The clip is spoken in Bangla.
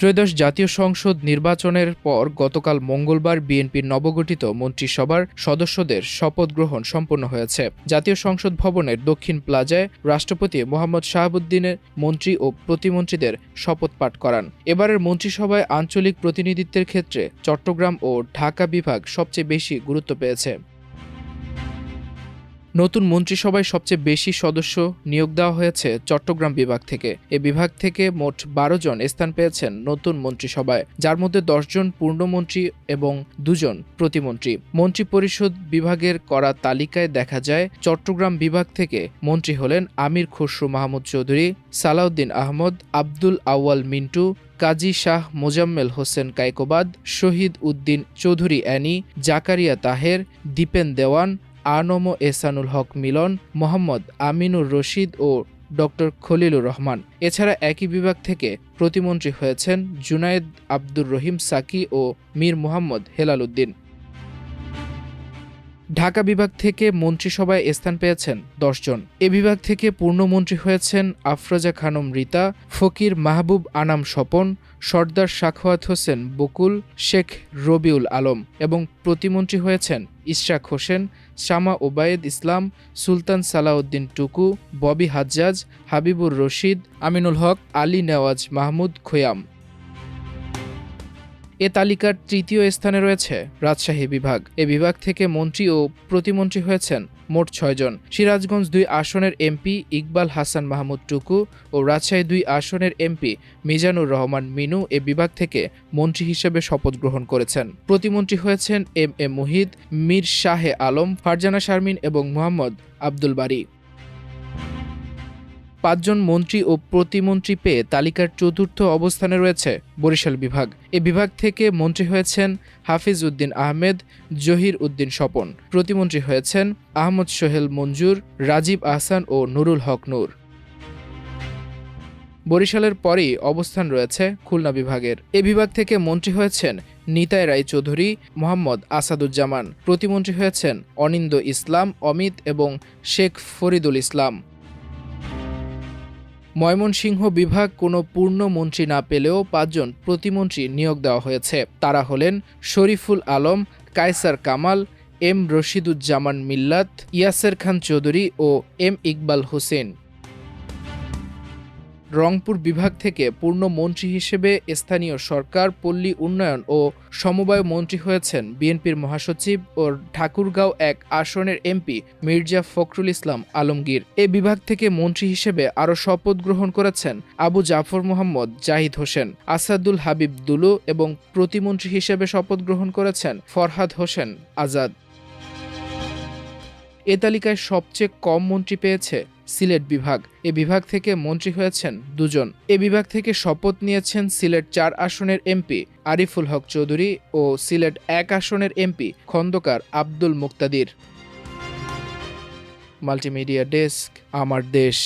ত্রয়োদশ জাতীয় সংসদ নির্বাচনের পর গতকাল মঙ্গলবার বিএনপির নবগঠিত মন্ত্রিসভার সদস্যদের শপথ গ্রহণ সম্পন্ন হয়েছে। জাতীয় সংসদ ভবনের দক্ষিণ প্লাজায় রাষ্ট্রপতি মোহাম্মদ শাহাবুদ্দিনের মন্ত্রী ও প্রতিমন্ত্রীদের শপথ পাঠ করান। এবারের মন্ত্রিসভায় আঞ্চলিক প্রতিনিধিত্বের ক্ষেত্রে চট্টগ্রাম ও ঢাকা বিভাগ সবচেয়ে বেশি গুরুত্ব পেয়েছে। নতুন মন্ত্রিসভায় সবচেয়ে বেশি সদস্য নিয়োগ দেওয়া হয়েছে চট্টগ্রাম বিভাগ থেকে। এ বিভাগ থেকে মোট ১২ জন স্থান পেয়েছেন নতুন মন্ত্রিসভায়, যার মধ্যে ১০ জন পূর্ণমন্ত্রী এবং ২ জন প্রতিমন্ত্রী। মন্ত্রিপরিষদ বিভাগের করা তালিকায় দেখা যায় চট্টগ্রাম বিভাগ থেকে মন্ত্রী হলেন আমির খসরু মাহমুদ চৌধুরী, সালাউদ্দিন আহমদ, আব্দুল আউয়াল মিন্টু, কাজী শাহ মোজাম্মেল হোসেন কায়কোবাদ, শহীদ উদ্দিন চৌধুরী অ্যানি, জাকারিয়া তাহের, দীপেন দেওয়ান, আনম এহসানুল হক মিলন, মোহাম্মদ আমিনুর রশিদ ও ড খলিলুর রহমান। এছাড়া একই বিভাগ থেকে প্রতিমন্ত্রী হয়েছেন জুনায়েদ আব্দুর রহিম সাকি ও মীর মোহাম্মদ হেলাল উদ্দিন। ঢাকা বিভাগ থেকে মন্ত্রিসভায় স্থান পেয়েছেন ১০ জন। এ বিভাগ থেকে পূর্ণমন্ত্রী হয়েছেন আফরোজা খানম রীতা, ফকির মাহবুব আনাম স্বপন, সর্দার সাখাওয়াত হোসেন বকুল, শেখ রবিউল আলম এবং প্রতিমন্ত্রী হয়েছেন ইশরাক হোসেন, শামা ওবায়েদ ইসলাম, সুলতান সালাউদ্দিন টুকু, ববি হাজ্জাজ, হাবিবুর রশিদ, আমিনুল হক, আলী নেওয়াজ মাহমুদ খোয়াম। এ তালিকার তৃতীয় স্থানে রয়েছে রাজশাহী বিভাগ। এ বিভাগ থেকে মন্ত্রী ও প্রতিমন্ত্রী হয়েছেন মোট ৬ জন। সিরাজগঞ্জ ২ আসনের এমপি ইকবাল হাসান মাহমুদ টুকু ও রাজশাহী ২ আসনের এমপি মিজানুর রহমান মিনু এ বিভাগ থেকে মন্ত্রী হিসেবে শপথ গ্রহণ করেছেন। প্রতিমন্ত্রী হয়েছেন এম এ মুহিদ, মীর শাহে আলম, ফারজানা শারমিন এবং মোহাম্মদ আব্দুল বারী। ৫ জন মন্ত্রী ও প্রতিমন্ত্রী পেয়ে তালিকার চতুর্থ অবস্থানে রয়েছে বরিশাল বিভাগ। এ বিভাগ থেকে মন্ত্রী হয়েছেন হাফিজ উদ্দিন আহমেদ, জহির উদ্দিন স্বপন। প্রতিমন্ত্রী হয়েছেন আহমদ সোহেল মঞ্জুর, রাজীব আহসান ও নুরুল হক নূর। বরিশালের পরেই অবস্থান রয়েছে খুলনা বিভাগের। এ বিভাগ থেকে মন্ত্রী হয়েছেন নিতাই রায় চৌধুরী, মোহাম্মদ আসাদুজ্জামান। প্রতিমন্ত্রী হয়েছেন অনিন্দ ইসলাম, অমিত এবং শেখ ফরিদুল ইসলাম। ময়মনসিংহ বিভাগ কোনো পূর্ণ মন্ত্রী না পেলেও ৫ জন প্রতিমন্ত্রী নিয়োগ দেওয়া হয়েছে। তারা হলেন শরীফুল আলম, কায়সার কামাল, এম রশিদুজ্জামান মিল্লাত, ইয়াসের খান চৌধুরী ও এম ইকবাল হোসেন। রংপুর বিভাগ থেকে পূর্ণ মন্ত্রী হিসেবে স্থানীয় সরকার, পল্লী উন্নয়ন ও সমবায় মন্ত্রী হয়েছেন বিএনপির মহাসচিব ও ঠাকুরগাঁও ১ আসনের এমপি মির্জা ফখরুল ইসলাম আলমগীর। এ বিভাগ থেকে মন্ত্রী হিসেবে আরও শপথ গ্রহণ করেছেন আবু জাফর মোহাম্মদ জাহিদ হোসেন, আসাদুল হাবিব দুলু এবং প্রতিমন্ত্রী হিসেবে শপথ গ্রহণ করেছেন ফরহাদ হোসেন আজাদ। এ তালিকায় সবচেয়ে কম মন্ত্রী পেয়েছে সিলেট বিভাগ। এ বিভাগ থেকে মন্ত্রী হয়েছেন ২ জন। এ বিভাগ থেকে শপথ নিয়েছেন সিলেট ৪ আসনের এমপি আরিফুল হক চৌধুরী ও সিলেট ১ আসনের এমপি খন্দকার আব্দুল মুক্তাদির। মাল্টিমিডিয়া ডেস্ক, আমার দেশ।